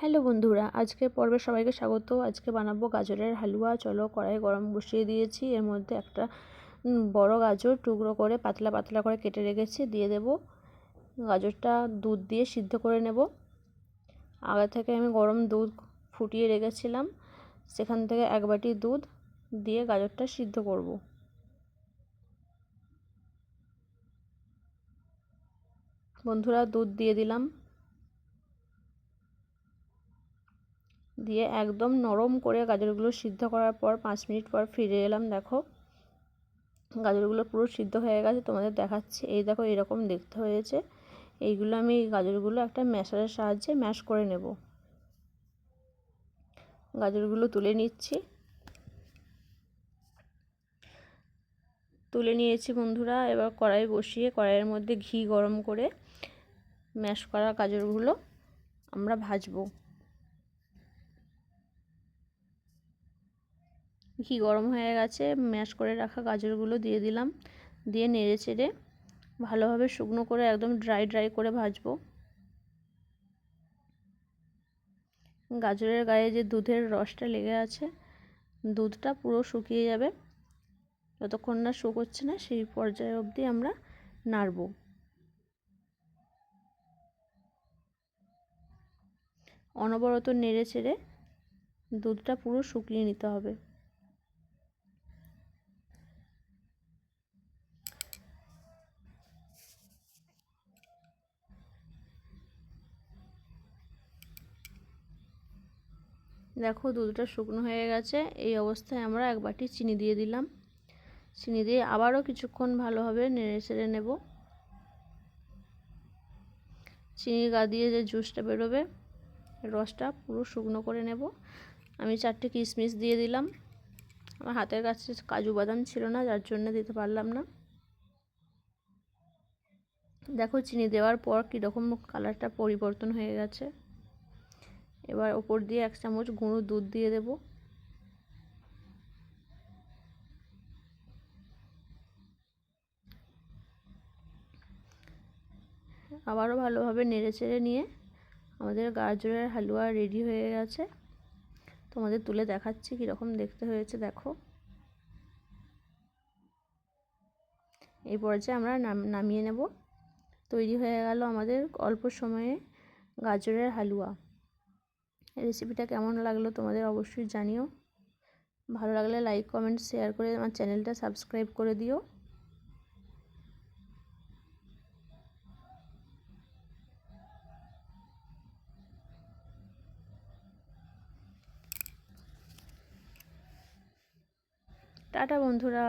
Hello বন্ধুরা, আজকের পর্বে সবাইকে স্বাগত। আজকে বানাবো গাজরের হালুয়া। চলো, কড়াই গরম বসিয়ে দিয়েছি। এর মধ্যে একটা বড় গাজর টুকরো করে পাতলা পাতলা করে কেটে রেখেছি, দিয়ে দেব। গাজরটা দুধ দিয়ে সিদ্ধ করে নেব। আগে থেকে আমি গরম দুধ ফুটিয়ে রেখেছিলাম, সেখান থেকে এক বাটি দুধ দিয়ে গাজরটা সিদ্ধ করব। বন্ধুরা, দুধ দিয়ে দিলাম, দিয়ে একদম নরম করে গাজরগুলো সিদ্ধ করার পর 5 মিনিট পর ফিরে এলাম। দেখো, গাজরগুলো পুরো সিদ্ধ হয়ে গেছে, তোমাদের দেখাচ্ছি। এই দেখো, এরকম দেখতে হয়েছে। এইগুলো আমি গাজরগুলো একটা ম্যাশারের সাহায্যে ম্যাশ করে নেব। গাজরগুলো তুলে নিচ্ছি। তুলে নিয়েছি বন্ধুরা। এবার কড়াই বসিয়ে কড়াইয়ের মধ্যে ঘি গরম করে ম্যাশ করা গাজরগুলো আমরা ভাজবো। ঘি গরম হয়ে গেছে, ম্যাশ করে রাখা গাজরগুলো দিয়ে দিলাম, দিয়ে নেড়ে চেড়ে ভালোভাবে শুকনো করে একদম ড্রাই করে ভাজবো। গাজরের গায়ে যে দুধের রসটা লেগে আছে, দুধটা পুরো শুকিয়ে যাবে। যতক্ষণ না শুকোচ্ছে না, সেই পর্যায়ে অবধি আমরা নাড়ব। অনবরত নেড়ে চেড়ে দুধটা পুরো শুকিয়ে নিতে হবে। দেখো, দুধটা শুকনো হয়ে গেছে। এই অবস্থায় আমরা এক বাটি চিনি দিয়ে দিলাম। চিনি দিয়ে আবারও কিছুক্ষণ ভালোভাবে নেড়ে চেড়ে নেব। চিনি গা দিয়ে যে জুসটা বেরোবে, রসটা পুরো শুকনো করে নেব। আমি 4টে কিশমিশ দিয়ে দিলাম। আমার হাতের কাছে কাজু বাদাম ছিল না, যার জন্য দিতে পারলাম না। দেখো, চিনি দেওয়ার পর কীরকম কালারটা পরিবর্তন হয়ে গেছে। এবার ওপর দিয়ে 1 চামচ গুঁড়ো দুধ দিয়ে দেব। আবারও ভালোভাবে নেড়ে চেড়ে নিয়ে আমাদের গাজরের হালুয়া রেডি হয়ে গেছে। তোমাদের তুলে দেখাচ্ছি কীরকম দেখতে হয়েছে। দেখো, এই পর্যায়ে আমরা নামিয়ে নেব। তৈরি হয়ে গেল আমাদের অল্প সময়ে গাজরের হালুয়া। রেসিপিটা কেমন লাগলো তোমাদের অবশ্যই জানিও। ভালো লাগলে লাইক, কমেন্ট, শেয়ার করে আমার চ্যানেলটা সাবস্ক্রাইব করে দিও। টাটা বন্ধুরা।